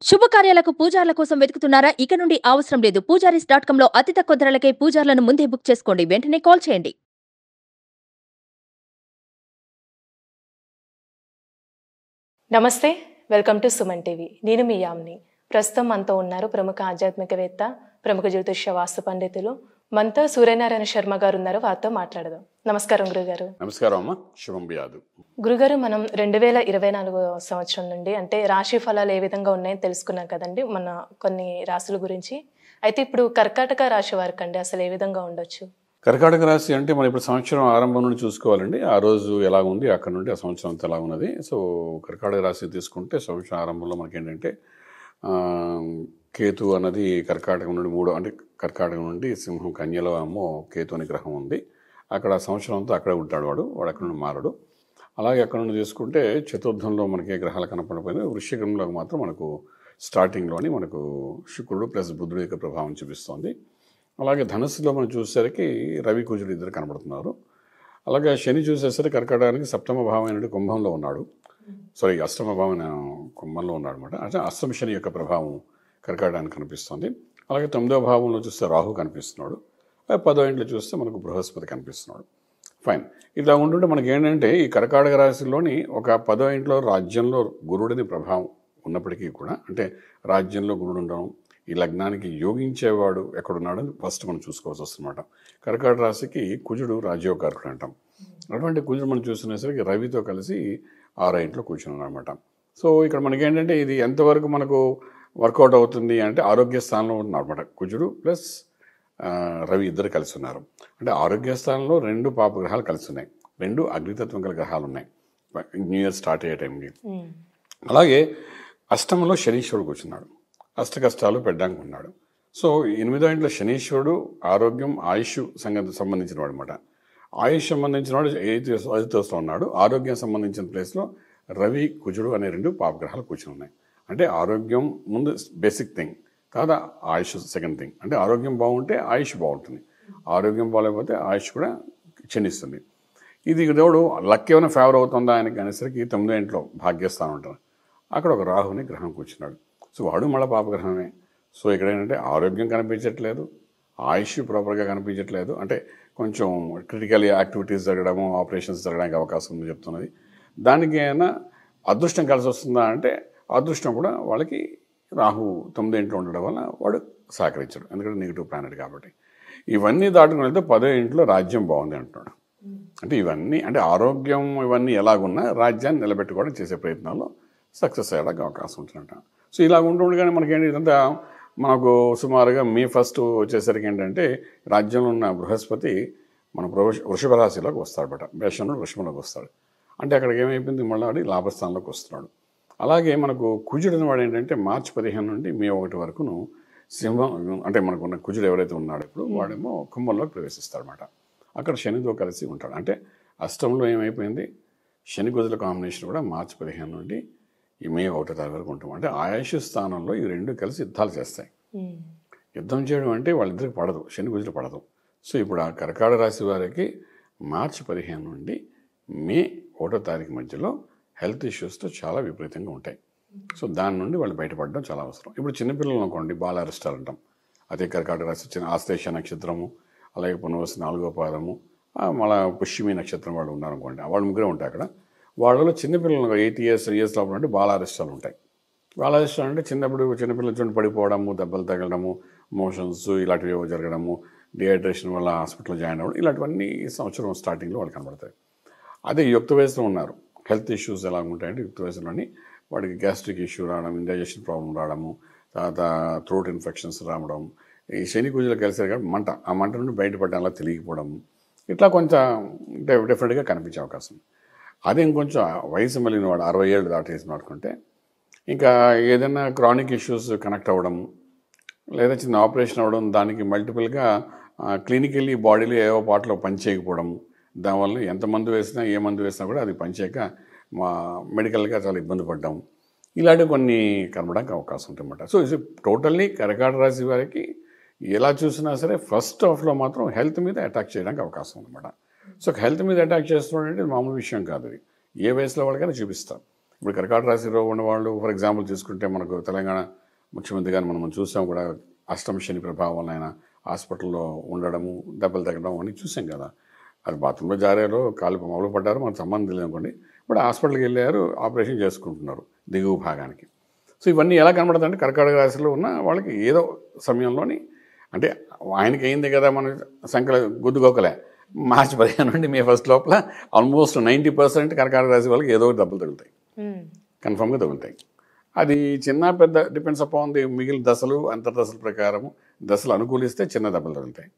శుభకార్యాలకు పూజార్ల కోసం వెతుకుతున్నారా? ఇక నుండి అవసరం లేదు. పూజారీస్.com లో అతి తక్కువ ధరలకే పూజార్లను ముందే బుక్ చేసుకోండి. వెంటనే కాల్ చేయండి. నమస్తే, వెల్కమ్ టు సుమన్ టీవీ. నేను మీ యామ్ని. ప్రస్తుతం మనతో ఉన్నారు ప్రముఖ ఆధ్యాత్మికవేత్త, ప్రముఖ జ్యోతిష్య వాస్తు పండితులు మనతో సూర్యనారాయణ శర్మ గారు ఉన్నారు. వారితో మాట్లాడదాం. నమస్కారం గురుగారు. నమస్కారం అమ్మ, శుభం బియాదు. గురుగారు, మనం 2024 సంవత్సరం నుండి అంటే రాశి ఫలాలు ఏ విధంగా ఉన్నాయని తెలుసుకున్నాం కదండి, మన కొన్ని రాశుల గురించి. అయితే ఇప్పుడు కర్కాటక రాశి వారికి అండి అసలు ఏ విధంగా ఉండొచ్చు? కర్కాటక రాశి అంటే మనం ఇప్పుడు సంవత్సరం ఆరంభం నుండి చూసుకోవాలండి. ఆ రోజు ఎలా ఉంది, అక్కడ నుండి ఆ సంవత్సరం అంతా ఎలా ఉన్నది. సో కర్కాటక రాశి తీసుకుంటే సంవత్సరం ఆరంభంలో మనకి ఏంటంటే కేతు అన్నది కర్కాటకం నుండి అంటే కర్కాటకం నుండి సింహం కన్యలో ఏమో కేతు అనే గ్రహం ఉంది. అక్కడ సంవత్సరం అంతా అక్కడే ఉంటాడు వాడు అక్కడ నుండి మారడు. అలాగే అక్కడ నుండి తీసుకుంటే చతుర్థంలో మనకి గ్రహాలు కనపడిపోయినాయి. వృశ్చికంలో మాత్రం మనకు స్టార్టింగ్లోని మనకు శుక్రుడు ప్లస్ బుధుడు యొక్క ప్రభావం చూపిస్తోంది. అలాగే ధనుస్సులో మనం చూసేసరికి రవి కుజుడు ఇద్దరు కనబడుతున్నారు. అలాగే శని చూసేసరికి కర్కాటకానికి సప్తమ భావమైన కుంభంలో ఉన్నాడు. అష్టమ భావమైన కుంభంలో ఉన్నాడు అనమాట. అంటే అష్టమ శని యొక్క ప్రభావం కర్కాటకానికి కనిపిస్తుంది. అలాగే 9వ భావంలో చూస్తే రాహు కనిపిస్తున్నాడు. 10వ ఇంట్లో చూస్తే మనకు బృహస్పతి కనిపిస్తున్నాడు. ఫైన్. ఇలా ఉంటుంటే మనకి ఏంటంటే ఈ కర్కాటక రాశిలోని ఒక 10వ ఇంట్లో రాజ్యంలో గురుడిని ప్రభావం ఉన్నప్పటికీ కూడా, అంటే రాజ్యంలో గురుడు ఉండడం, ఈ లగ్నానికి యోగించేవాడు ఎక్కడున్నాడని ఫస్ట్ మనం చూసుకోవాల్సి వస్తుందన్నమాట. కర్కాటక రాశికి కుజుడు రాజ్యోకారకుడు అంటాం. అటువంటి కుజుడు మనం చూస్తునేసరికి రవితో కలిసి 6వ ఇంట్లో కూర్చున్నాడు అనమాట. సో ఇక్కడ మనకి ఏంటంటే ఇది ఎంతవరకు మనకు వర్కౌట్ అవుతుంది అంటే ఆరోగ్య స్థానంలో ఉంటున్నారు అనమాట. కుజుడు ప్లస్ రవి ఇద్దరు కలిసి ఉన్నారు. అంటే ఆరోగ్య స్థానంలో 2 పాప గ్రహాలు కలిసి ఉన్నాయి, 2 అగ్నితత్వం గల గ్రహాలు ఉన్నాయి న్యూ ఇయర్ స్టార్ట్ అయ్యే టైంకి. అలాగే అష్టమంలో శనీశ్వరుడు కూర్చున్నాడు, అష్ట కష్టాలు పెట్టడానికి ఉన్నాడు. సో 8వ ఇంట్లో శనీశ్వరుడు ఆరోగ్యం ఆయుష్ సంబంధించిన వాడు అనమాట. ఆయుష్ సంబంధించిన వాడు ఐదుతో ఉన్నాడు. ఆరోగ్యం సంబంధించిన ప్లేస్లో రవి కుజుడు అనే 2 పాపగ్రహాలు కూర్చుని ఉన్నాయి. అంటే ఆరోగ్యం ముందు బేసిక్ థింగ్, కాదా ఆయుష్ సెకండ్ థింగ్. అంటే ఆరోగ్యం బాగుంటే ఆయుష్ బాగుంటుంది, ఆరోగ్యం బాగాలేకపోతే ఆయుష్ కూడా క్షీణిస్తుంది. ఇది దేవుడు లక్ ఏమైనా ఫేవర్ అవుతుందా ఆయనకి అనేసరికి 9వ ఇంట్లో భాగ్యస్థానం ఉంటారు. అక్కడ ఒక రాహుని గ్రహం కూర్చున్నాడు. సో వాడు మళ్ళీ పాపగ్రహమే. సో ఇక్కడ ఏంటంటే ఆరోగ్యం కనిపించట్లేదు, ఆయుష్ ప్రాపర్గా కనిపించట్లేదు. అంటే కొంచెం క్రిటికల్ యాక్టివిటీస్ జరగడము, ఆపరేషన్స్ జరగడానికి అవకాశం ఉంది చెప్తున్నది. దానికి అయినా అదృష్టం కలిసి వస్తుందా అంటే అదృష్టం కూడా వాళ్ళకి రాహు 9వ ఇంట్లో ఉండడం వల్ల వాడు సహకరించాడు, ఎందుకంటే నెగిటివ్ ప్లానెట్ కాబట్టి. ఇవన్నీ దాటుకుని వెళ్తే 10వ ఇంట్లో రాజ్యం బాగుంది అంటున్నాడు. అంటే ఇవన్నీ అంటే ఆరోగ్యం ఇవన్నీ ఎలాగున్నా రాజ్యాన్ని నిలబెట్టుకోవడం చేసే ప్రయత్నాల్లో సక్సెస్ అయ్యడానికి అవకాశం ఉంటుందంట. సో ఇలా ఉంటుండగానే మనకేంటి ఇదంతా మనకు సుమారుగా మే 1 వచ్చేసరికి ఏంటంటే రాజ్యంలో ఉన్న బృహస్పతి మన వృషభ రాశిలోకి వస్తాడట. మేషంలో వృషభంలోకి వస్తాడు. అంటే అక్కడికి ఏమైపోయింది, మళ్ళీ వాడి లాభస్థానంలోకి వస్తున్నాడు. అలాగే మనకు కుజుడు వాడు ఏంటంటే మార్చి 15 నుండి మే 1 వరకును సింహం, అంటే మనకున్న కుజుడు ఎవరైతే ఉన్నాడో ఇప్పుడు వాడేమో కుంభంలోకి ప్రవేశిస్తాడనమాట. అక్కడ శనితో కలిసి ఉంటాడు. అంటే అష్టంలో ఏమైపోయింది, శని కుజుల కాంబినేషన్ కూడా మార్చి 15 నుండి ఈ మే 1 తారీఖు వరకు ఉంటాం. అంటే ఆయుష్ స్థానంలో ఈ 2 కలిసి యుద్ధాలు చేస్తాయి. యుద్ధం చేయడం అంటే వాళ్ళిద్దరికి పడదు, శని కుజులు పడదు. సో ఇప్పుడు ఆ కర్కాటక రాశి వారికి మార్చి 15 నుండి మే 1 తారీఖు మధ్యలో హెల్త్ ఇష్యూస్తో చాలా విపరీతంగా ఉంటాయి. సో దాని నుండి వాళ్ళు బయటపడడం చాలా అవసరం. ఇప్పుడు చిన్నపిల్లలు అనుకోండి, బాల అరిష్టాలు అంటాం. అదే కర్కాటక రాశి చిన్న ఆశ్లేష నక్షత్రము, అలాగే పునర్వసు 4వ పాదము, మళ్ళీ పుష్యమి నక్షత్రం వాళ్ళు ఉన్నారనుకోండి, వాళ్ళు ముగ్గురే ఉంటాయి అక్కడ. వాళ్ళలో చిన్నపిల్లలు 8 ఇయర్స్ లోపల అంటే బాల అరిష్టాలు ఉంటాయి. బాల అరిష్టాలు అంటే చిన్నపిల్లల చూడండి పడిపోవడము, దెబ్బలు తగలడము, మోషన్స్ ఇలాంటివి జరగడము, డిహైడ్రేషన్ వల్ల హాస్పిటల్లో జాయిన్ అవ్వడం, ఇలాంటివన్నీ ఈ సంవత్సరం స్టార్టింగ్లో వాళ్ళు కనబడతాయి. అదే యుక్త వయసులో ఉన్నారు, హెల్త్ ఇష్యూస్ ఎలా ఉంటాయంటే యుక్త వయసులోని వాడికి గ్యాస్ట్రిక్ ఇష్యూ రావడం, ఇండైజెషన్ ప్రాబ్లం రావడము, తర్వాత థ్రోట్ ఇన్ఫెక్షన్స్ రావడం, ఈ శని కుజులు కలిసారు కాబట్టి మంట, ఆ మంట నుండి బయటపడడంలా తెలియకపోవడం, ఇట్లా కొంచెం డిఫరెంట్గా కనిపించే అవకాశం. అదే ఇంకొంచెం వయసు మళ్ళిన వాడు 60 ఏళ్ళు దాటేసిన వాడుకుంటే ఇంకా ఏదైనా క్రానిక్ ఇష్యూస్ కనెక్ట్ అవ్వడం, లేదా చిన్న ఆపరేషన్ అవ్వడం, దానికి మల్టిపుల్గా క్లినికల్లీ బాడీలో ఏవో పాటలో పనిచేయకపోవడం, దానివల్ల ఎంత మందు వేసినా ఏ మందు వేసినా కూడా అది పనిచేయక మెడికల్గా చాలా ఇబ్బంది పడ్డాం, ఇలాంటివి కొన్ని కనబడడానికి అవకాశం ఉంటుందన్నమాట. సో ఇది టోటల్లీ కర్కాటక రాశి వారికి ఎలా చూసినా సరే ఫస్ట్ హాఫ్లో మాత్రం హెల్త్ మీద అటాక్ చేయడానికి అవకాశం ఉందన్నమాట. సో హెల్త్ మీద అటాక్ చేస్తున్నాడంటే మామూలు విషయం కాదు. అది ఏ వయసులో వాళ్ళకైనా చూపిస్తాం. ఇప్పుడు కర్కాటక రాశిలో ఉన్నవాళ్ళు ఫర్ ఎగ్జాంపుల్ తీసుకుంటే మనకు తెలంగాణ ముఖ్యమంత్రి గారిని మనం చూసాం కూడా, అష్టమ శని ప్రభావం వల్ల ఆయన హాస్పిటల్లో ఉండడము, దెబ్బలు తగ్గడం అని చూసాం కదా. అది బాత్రూంలో జారారో కాలు మొదలు పడ్డారో మనకు సంబంధం లేదు అనుకోండి, ఇప్పుడు హాస్పిటల్కి వెళ్ళారు, ఆపరేషన్ చేసుకుంటున్నారు దిగువ భాగానికి. సో ఇవన్నీ ఎలా కనబడుతుందంటే కర్కాటక రాశిలో ఉన్న వాళ్ళకి ఏదో సమయంలోని, అంటే ఆయనకి అయింది కదా మన సంఖ్యలో గుద్దుకోకలే, మార్చి 15 నుండి మే 1 లోపల ఆల్మోస్ట్ 90% కర్కాటక రాశి వాళ్ళకి ఏదో ఒకటి దెబ్బలు తగులుతాయి, కన్ఫామ్గా తగులుతాయి. అది చిన్న పెద్ద డిపెండ్స్ అపాన్ ది మిగిలిన దశలు అంతర్దశల ప్రకారము. దశలు అనుకూలిస్తే చిన్న దెబ్బలు తగులుతాయి,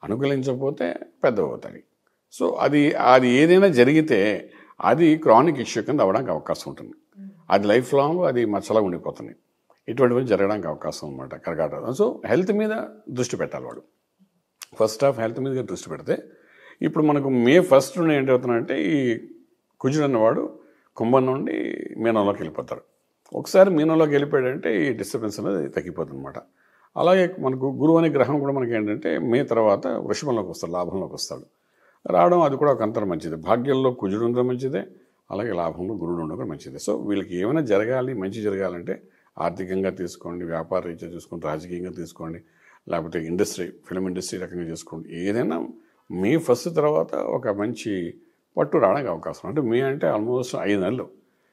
అనుకూలించకపోతే పెద్ద అవుతాయి. సో అది ఏదైనా జరిగితే అది క్రానిక్ ఇష్యూ కింద అవ్వడానికి అవకాశం ఉంటుంది. అది లైఫ్ లాంగ్ అది మచ్చలా ఉండిపోతుంది. ఇటువంటివి జరగడానికి అవకాశం అనమాట కర్కాటక. సో హెల్త్ మీద దృష్టి పెట్టాలి వాడు. ఫస్ట్ ఆఫ్ హెల్త్ మీద దృష్టి పెడితే, ఇప్పుడు మనకు మే 1 నుండి ఏంటవుతుందంటే ఈ కుజుడు అన్నవాడు కుంభం నుండి మీనంలోకి వెళ్ళిపోతాడు. ఒకసారి మీనంలోకి వెళ్ళిపోయాడంటే ఈ డిస్టర్బెన్స్ అనేది తగ్గిపోతుంది అనమాట. అలాగే మనకు గురువు అనే గ్రహం కూడా మనకి ఏంటంటే మే తర్వాత వృషభంలోకి వస్తాడు, లాభంలోకి వస్తాడు. రావడం అది కూడా ఒక అంతర మంచిది. భాగ్యంలో కుజుడు ఉండడం మంచిదే, అలాగే లాభంలో గురుడు ఉండడం కూడా మంచిదే. సో వీళ్ళకి ఏమైనా జరగాలి, మంచి జరగాలంటే ఆర్థికంగా తీసుకోండి, వ్యాపార రీత్యా చూసుకోండి, రాజకీయంగా తీసుకోండి, లేకపోతే ఇండస్ట్రీ, ఫిల్మ్ ఇండస్ట్రీ రకంగా చేసుకోండి, ఏదైనా మే 1 తర్వాత ఒక మంచి పట్టు రావడానికి అవకాశం. అంటే మే అంటే ఆల్మోస్ట్ 5 నెలలు,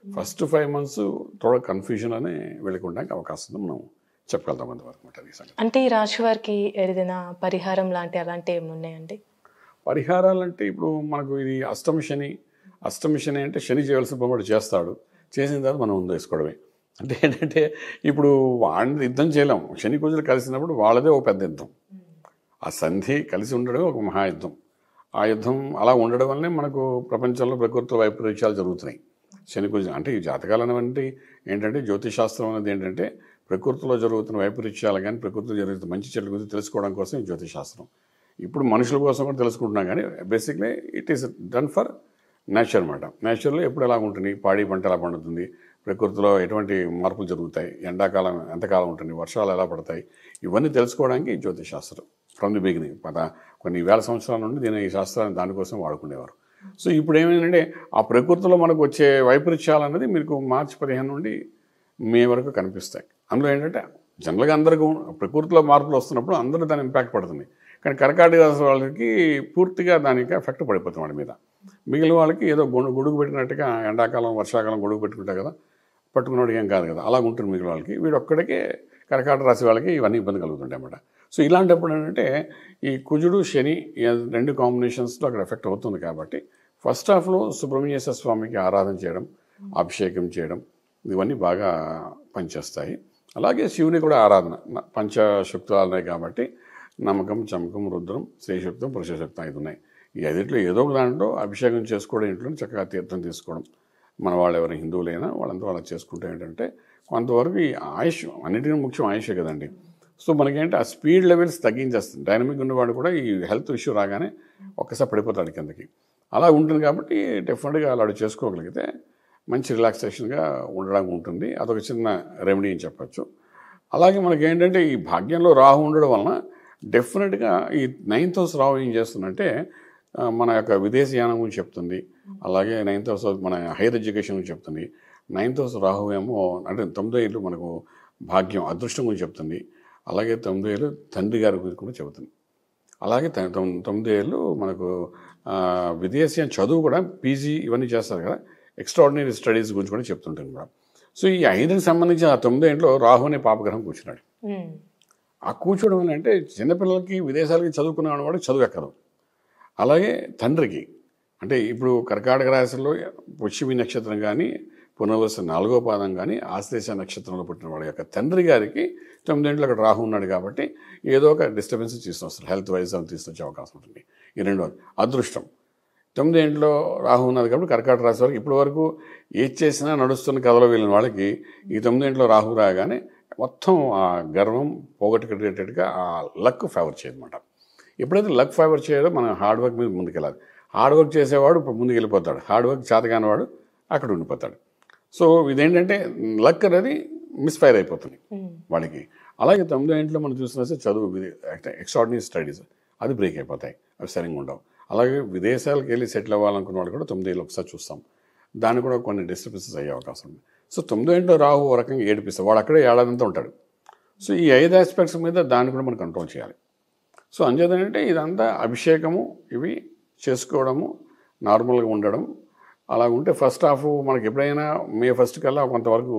ఫస్ట్ 5 months తోడ కన్ఫ్యూజన్ అనే వీళ్ళకి ఉండడానికి అవకాశం ఉంది. మనం చెప్పగలుగుతాం అంతవరకు మాట. అంటే ఈ రాశి వారికి ఏదైనా పరిహారం అలాంటివి ఏమి ఉన్నాయండి? పరిహారాలంటే ఇప్పుడు మనకు ఇది అష్టమ శని అంటే శని చేయవలసిన పని కూడా చేస్తాడు, చేసిన తర్వాత మనం ముందు వేసుకోవడమే. అంటే ఏంటంటే ఇప్పుడు వాడిని యుద్ధం చేయలేం, శని కుజులు కలిసినప్పుడు వాళ్ళదే ఒక పెద్ద యుద్ధం. ఆ సంధి కలిసి ఉండడమే ఒక మహాయుద్ధం. ఆ యుద్ధం అలా ఉండడం వల్లనే మనకు ప్రపంచంలో ప్రకృతి వైపరీత్యాలు జరుగుతున్నాయి. శని కుజులు అంటే ఈ జాతకాలు అనేవంటి ఏంటంటే జ్యోతిషాస్త్రం అనేది ఏంటంటే ప్రకృతిలో జరుగుతున్న వైపరీత్యాలు కానీ ప్రకృతిలో జరుగుతున్న మంచి చెడు గురించి తెలుసుకోవడం కోసం ఈ జ్యోతిషాస్త్రం. ఇప్పుడు మనుషుల కోసం కూడా తెలుసుకుంటున్నాం, కానీ basically it is done for nature అనమాట. నేచర్లో ఎప్పుడు ఎలా ఉంటుంది, పాడి పంట ఎలా పండుతుంది, ప్రకృతిలో ఎటువంటి మార్పులు జరుగుతాయి, ఎండాకాలం ఎంతకాలం ఉంటుంది, వర్షాలు ఎలా పడతాయి, ఇవన్నీ తెలుసుకోవడానికి జ్యోతిషాస్త్రం ఫ్రమ్ ది బిగినింగ్ కొన్ని వేల సంవత్సరాల నుండి ఈ శాస్త్రాన్ని దానికోసం వాడుకునేవారు. సో ఇప్పుడు ఏమైందంటే ఆ ప్రకృతిలో మనకు వచ్చే వైపరీత్యాలు అనేది మీకు మార్చి 15 నుండి మే వరకు కనిపిస్తాయి. అందులో ఏంటంటే జనరల్గా అందరికీ ప్రకృతిలో మార్పులు వస్తున్నప్పుడు అందరూ దాని ఇంపాక్ట్ పడుతుంది, కానీ కర్కాటక రాశి వాళ్ళకి పూర్తిగా దానికి ఎఫెక్ట్ పడిపోతుంది వాడి మీద. మిగిలిన వాళ్ళకి ఏదో గొడుగు పెట్టినట్టుగా ఎండాకాలం వర్షాకాలం గొడుగు పెట్టుకుంటాయి కదా, పట్టుకున్నవాడికి ఏం కాదు కదా, అలా ఉంటుంది మిగిలిన వాళ్ళకి. వీడు ఒక్కడికే కర్కాటక రాశి వాళ్ళకి ఇవన్నీ ఇబ్బంది కలుగుతుంటాయి అన్నమాట. సో ఇలాంటప్పుడు ఏంటంటే ఈ కుజుడు శని 2 కాంబినేషన్స్లో అక్కడ ఎఫెక్ట్ అవుతుంది. కాబట్టి ఫస్ట్ హాఫ్లో సుబ్రహ్మణ్యేశ్వర స్వామికి ఆరాధన చేయడం, అభిషేకం చేయడం, ఇవన్నీ బాగా పనిచేస్తాయి. అలాగే శివుని కూడా ఆరాధన, పంచశక్తులు ఉన్నాయి కాబట్టి నమ్మకం, చమకం, రుద్రం, శ్రీశక్తం, పురుషశక్తం 5 ఉన్నాయి. ఈ 5 ఏదో ఒక దాంట్లో అభిషేకం చేసుకోవడం, ఇంట్లో చక్కగా తీర్థం తీసుకోవడం, మన వాళ్ళు ఎవరైనా హిందువులైనా వాళ్ళంతా వాళ్ళకి చేసుకుంటే ఏంటంటే కొంతవరకు ఈ ఆయుష్, అన్నిటికీ ముఖ్యం ఆయుషే కదండి. సో మనకేంటి ఆ స్పీడ్ లెవెల్స్ తగ్గించేస్తుంది. డైనమిక్ ఉన్నవాడు కూడా ఈ హెల్త్ ఇష్యూ రాగానే ఒక్కసారి పడిపోతాడు కిందకి. అలా ఉంటుంది కాబట్టి డెఫినెట్గా అలా చేసుకోగలిగితే మంచి రిలాక్సేషన్గా ఉండడానికి ఉంటుంది. అదొక చిన్న రెమెడీ అని చెప్పచ్చు. అలాగే మనకేంటంటే ఈ భాగ్యంలో రాహు ఉండడం వలన డెఫినెట్గా ఈ 9th house రాహు ఏం చేస్తుందంటే మన యొక్క విదేశీయానం గురించి చెప్తుంది. అలాగే 9th house మన హైయర్ ఎడ్యుకేషన్ గురించి చెప్తుంది. 9th house రాహు ఏమో అంటే 9వ ఇల్లు మనకు భాగ్యం, అదృష్టం గురించి చెప్తుంది. అలాగే 9వ ఇల్లు తండ్రి గారి గురించి కూడా చెబుతుంది. అలాగే 9వ ఇల్లు మనకు విదేశీయ చదువు కూడా పీజీ ఇవన్నీ చేస్తారు కదా, ఎక్స్ట్రాడినరీ స్టడీస్ గురించి కూడా చెప్తుంటుంది కూడా. సో ఈ 5కి సంబంధించి ఆ 9వ ఇంట్లో రాహు అనే పాపగ్రహం కూర్చున్నాడు. ఆ కూర్చోవడం వల్ల అంటే చిన్నపిల్లలకి విదేశాలకి చదువుకునే వాడు చదువు ఎక్కదు. అలాగే తండ్రికి అంటే ఇప్పుడు కర్కాటక రాశిలో పుష్యమి నక్షత్రం కానీ పునర్వసు 4వ పాదం కానీ ఆశ్లేష నక్షత్రంలో పుట్టిన వాడి యొక్క తండ్రి గారికి 9వ ఇంట్లో అక్కడ రాహు ఉన్నాడు కాబట్టి ఏదో ఒక డిస్టర్బెన్స్ తీసుకొస్తారు, హెల్త్ వైజ్ అని తీసుకొచ్చే అవకాశం ఉంటుంది. ఈ 2వది అదృష్టం. 9వ ఇంట్లో రాహు ఉన్నది కాబట్టి కర్కాటక రాశి వారికి ఇప్పటి వరకు ఏది చేసినా నడుస్తున్న కథలో వెళ్ళిన వాళ్ళకి ఈ 9వ ఇంట్లో రాహు రాగానే మొత్తం ఆ గర్వం పోగొట్టుకునేటట్టుగా ఆ లక్ ఫేవర్ చేయదన్నమాట. ఎప్పుడైతే లక్ ఫేవర్ చేయడో మనం హార్డ్ వర్క్ మీద ముందుకెళ్ళాలి. హార్డ్ వర్క్ చేసేవాడు ముందుకు వెళ్ళిపోతాడు, హార్డ్ వర్క్ చేతగాని వాడు అక్కడ ఉండిపోతాడు. సో ఇదేంటంటే లక్ అనేది మిస్ఫైర్ అయిపోతుంది వాడికి. అలాగే 9వ ఇంట్లో మనం చూసినా చదువు, ఎక్స్ట్రాడినరీ స్టడీస్ అది బ్రేక్ అయిపోతాయి, అవి సరిగ్గా ఉండవు. అలాగే విదేశాలకు వెళ్ళి సెటిల్ అవ్వాలనుకున్న వాళ్ళు కూడా 9వ ఒకసారి చూస్తాం. దాన్ని కూడా కొన్ని డిస్టర్బెన్సెస్ అయ్యే అవకాశం ఉంది. సో 9వ ఇంట్లో రాహు ఒక రకంగా ఏడిపిస్తాడు, వాడు అక్కడే ఏడాదంతా ఉంటాడు. సో ఈ 5 ఆస్పెక్ట్స్ మీద దాన్ని కూడా మనం కంట్రోల్ చేయాలి. సో అంచేతంటే ఇదంతా అభిషేకము ఇవి చేసుకోవడము, నార్మల్గా ఉండడం అలా ఉంటే ఫస్ట్ హాఫ్ మనకి ఎప్పుడైనా మే 1 కల్లా కొంతవరకు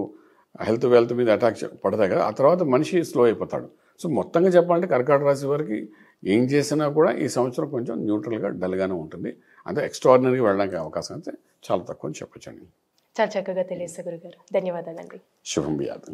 వెల్త్ మీద అటాక్ పడతాయి కదా, ఆ తర్వాత మనిషి స్లో అయిపోతాడు. సో మొత్తంగా చెప్పాలంటే కర్కాటక రాశి వారికి ఏం చేసినా కూడా ఈ సంవత్సరం కొంచెం న్యూట్రల్గా డల్గానే ఉంటుంది. అంతే ఎక్స్ట్రాడినరీగా వెళ్ళడానికి అవకాశం అయితే చాలా తక్కువ అని చెప్పొచ్చండి. చాలా చక్కగా తెలియజేశారు గురుగారు. ధన్యవాదాలండి. శుభం బియాదు.